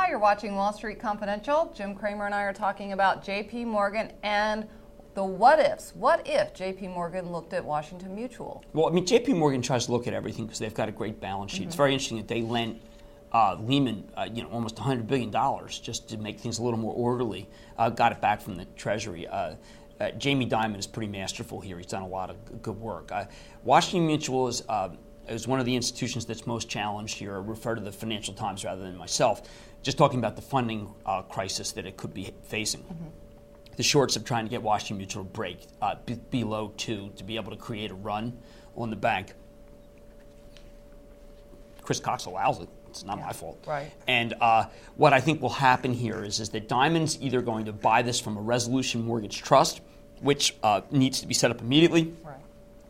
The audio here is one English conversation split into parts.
Hi, you're watching Wall Street Confidential. Jim Cramer and I are talking about JPMorgan and the what ifs. What if JPMorgan looked at Washington Mutual? Well, I mean, JPMorgan tries to look at everything because they've got a great balance sheet. It's very interesting that they lent Lehman, almost $100 billion just to make things a little more orderly. Got it back from the Treasury. Jamie Dimon is pretty masterful here. He's done a lot of good work. Washington Mutual is one of the institutions that's most challenged here. I refer to the Financial Times rather than myself, just talking about the funding crisis that it could be facing. The shorts of trying to get Washington Mutual to break below 2 to be able to create a run on the bank. Chris Cox allows it. It's not my fault. Right. And what I think will happen here is that Dimon's either going to buy this from a resolution mortgage trust, which needs to be set up immediately,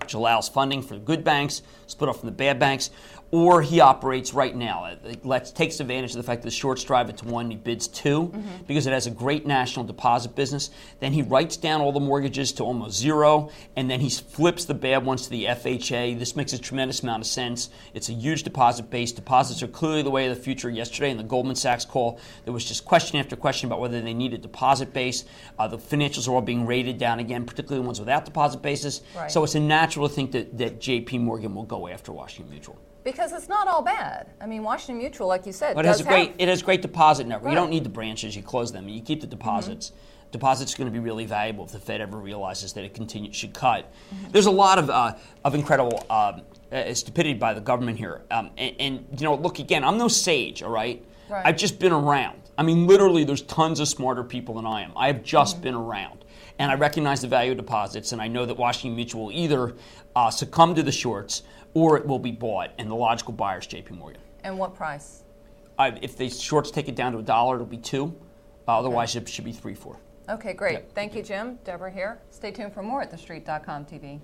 which allows funding for the good banks, split off from the bad banks, or he operates right now. Takes advantage of the fact that the shorts drive it to 1, he bids 2, because it has a great national deposit business. Then he writes down all the mortgages to almost 0, and then he flips the bad ones to the FHA. This makes a tremendous amount of sense. It's a huge deposit base. Deposits are clearly the way of the future. Yesterday in the Goldman Sachs call, there was just question after question about whether they need a deposit base. The financials are all being rated down again, particularly the ones without deposit bases. Right. So it's a natural to think that JPMorgan will go after Washington Mutual. Because it's not all bad. I mean, Washington Mutual, like you said, but it has great deposit network. Right. You don't need the branches; you close them. You keep the deposits. Deposits are going to be really valuable if the Fed ever realizes that it should cut. There's a lot of incredible stupidity by the government here. And look again. I'm no sage, all right? I've just been around. I mean, literally, there's tons of smarter people than I am. I have just been around, and I recognize the value of deposits, and I know that Washington Mutual will either succumb to the shorts or it will be bought, and the logical buyer is JPMorgan. And what price? If the shorts take it down to $1, it'll be 2. Otherwise, it should be 3, 4. Okay, great. Thank you, Jim. Deborah here. Stay tuned for more at TheStreet.com TV.